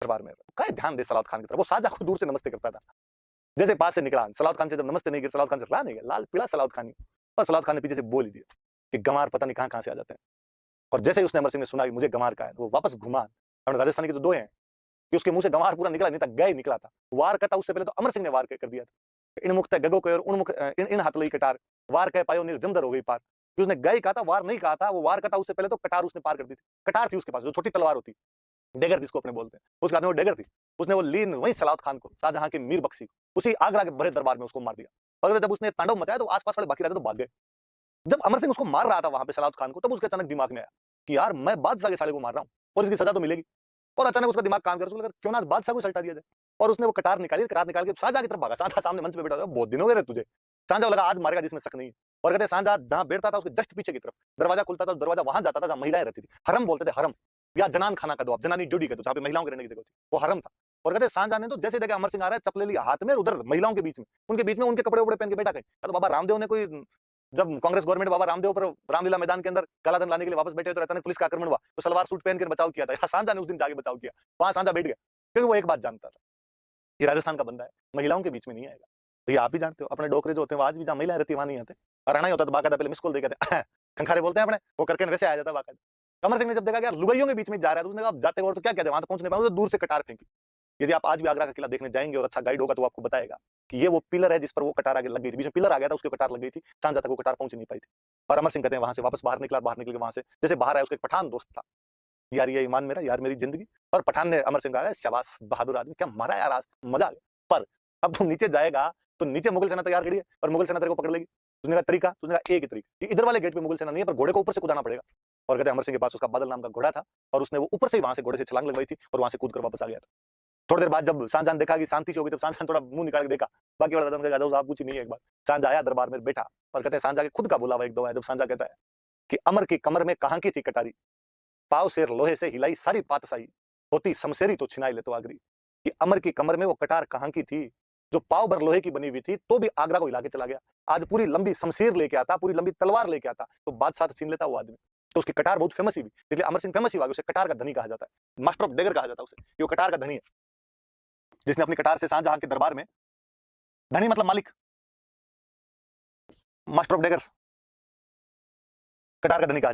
दरबार में क्या ध्यान दे सलाउद खान की तरफ। वो शाहजहां को दूर से नमस्ते करता था, जैसे पास से निकला सलाउद खान से जब नमस्ते नहीं किया, सलाउद खान से रहा नहीं गया, लाल पीला सलाउद खान ही। और सलाउद खान ने पीछे से बोल ही दिया कि गंवार पता नहीं कहां कहां से आ जाते हैं। और जैसे ही उसने अमर सिंह ने सुना कि मुझे गंवार का है, तो वो वापस घुमा, और राजस्थानी के तो दो हैं कि उसके मुंह से गंवार पूरा निकला नहीं था, गए निकला था। वार कहता उससे पहले तो अमर सिंह ने वार कर दिया था। इन मुक्त गगो के और उन मुख इन इन हाथ लई कटार, वार कह पायो निर्जमदर हो गई पार। कि उसने गए कहा था, वार नहीं कहा था। वो वार कहता उससे पहले तो कटार उसने पार कर दी थी। कटार थी उसके पास, जो छोटी तलवार होती, डेगर जिसको अपने बोलते हैं, उसके हाथ में वो डेगर थी। उसने वो लीन वही सलाउद खान को, शाहजहां के मीर बख्शी को, उसी आगरा के बड़े दरबार में उसको मार दिया। और जब उसने तांडव मचाया तो आसपास वाले बाकी रहते तो भाग गए। जब अमर सिंह उसको मार रहा था वहां पे सलाउद खान को, तब उसके अचानक दिमाग में आया कि यार मैं बादशाह के साले को मार रहा हूँ और इसकी सजा तो मिलेगी। और अचानक उसका दिमाग काम कर, उसको लगा क्यों ना बादशाह को सल्टा दिया जाए। और उसने वो कटार निकाली, कटार निकाल के शाहजहां की तरफ भागा। शाहजहां सामने मंच पे बैठा था, बहुत दिन हो गए रे तुझे। शाहजहां लगा आज मारेगा जिसमें शक नहीं है। और कहते शाहजहां जहां बैठता था उसके जस्ट पीछे की तरफ दरवाजा खुलता था, दरवाजा वहां जाता था जहां महिलाएं रहती थी। हरम बोलते थे, हरम या जनान खाना का दो आप, जनानी ड्यूटी का दो, जहां पे महिलाओं के रहने की जगह थी, वो हरम था। और कहते शाहजहां ने तो जैसे देखा अमर सिंह आ रहा है, चप्पल लिया हाथ में, उधर महिलाओं के बीच में, उनके बीच में उनके कपड़े उपड़े पहन के बैठा गए। तो बाबा रामदेव ने कोई, जब कांग्रेस गवर्नमेंट बाबा रामदेव पर रामलीला मैदान के अंदर काला धन लाने के लिए वापस बैठे तो अचानक पुलिस का आक्रमण हुआ, तो सलवार सूट पहन कर बचाव किया था। यहाँ सांझा ने उस दिन जाके बचाव किया, वहां सांझा बैठ गया, क्योंकि वो एक बात जानता था, ये राजस्थान का बंदा है, महिलाओं के बीच में नहीं आएगा। तो ये आप ही जानते हो, अपने डोकरे जो होते हैं वो आज भी जहाँ महिलाएं रहती है वहां नहीं आते। और आना ही होता तो बाकायदा पहले मिस कॉल दे कहते खंखारे बोलते हैं अपने, वो करके वैसे आ जाता बाकायदा। कमर सिंह ने जब देखा कि यार लुगाइयों के बीच में जा रहा है, तो उसने कहा जाते और तो क्या कहते, वहां तो पहुंच नहीं पाए, दूर से कटार फेंकी। यदि आप आज भी आगरा का किला देखने जाएंगे और अच्छा गाइड होगा तो आपको बताएगा कि ये वो पिलर है जिस पर वो कटार आगे लग गई थी, बीच में पिलर आ गया था, उसके कटार लग गई थी, सांझा तक वो कटार पहुंच नहीं पाई थी। और अमर सिंह कहते हैं वहां से वापस बाहर निकला, बाहर निकल के वहां से जैसे बाहर आया, उसका एक पठान दोस्त था, यार ये ईमान मेरा, यार मेरी जिंदगी। और पठान ने अमर सिंह कहा शाबाश बहादुर आदमी, क्या मारा यार, आज मजा आ गया। पर अब तुम नीचे जाएगा तो नीचे मुगल सेना तैयार खड़ी है और मुगल सेना तेरे को पकड़ लेगी। उसने कहा तरीका, उसने कहा एक ही तरीका, इधर वाले गेट पे मुगल सेना नहीं है, पर घोड़े को ऊपर से कूदाना पड़ेगा। और कहते अमर सिंह के पास उसका बादल नाम का घोड़ा था, और उसने वो ऊपर से वहां से घोड़े से छलांग लगवाई थी और वहां से कूद कर वापस आ गया था। थोड़ी देर बाद जब शाहजहां ने देखा कि शांति से होगी, तब शाहजहां थोड़ा मुंह निकाल के देखा, बाकी वाला दादा साहब कुछ नहीं है। एक बार शाहजहां आया दरबार में बैठा, और कहते हैं शाहजहां के खुद का बुलावा एक दो है, जब शाहजहां कहता है कि अमर की कमर में कहां की थी कटारी, पाव शेर लोहे से हिलाई सारी पातशाही, होती शमशेरी तो छिनाई ले तो आगरी। कि अमर की कमर में वो कटार कहां की थी, जो पाव भर लोहे की बनी हुई थी, तो भी आगरा को हिला के चला गया। आज पूरी लंबी शमशीर लेके आता, पूरी लंबी तलवार लेके आता, तो बादशाह छीन लेता वो आदमी। तो उसकी कटार बहुत फेमस ही हुई, इसलिए अमर सिंह फेमस ही हुआ, उसे कटार का धनी कहा जाता है, मास्टर ऑफ डेगर कहा जाता है उसे, ये वो कटार का धनी है, जिसने अपनी कटार से शाहजहां के दरबार में, धनी मतलब मालिक, मास्टर ऑफ डेगर, कटार का धनी कहा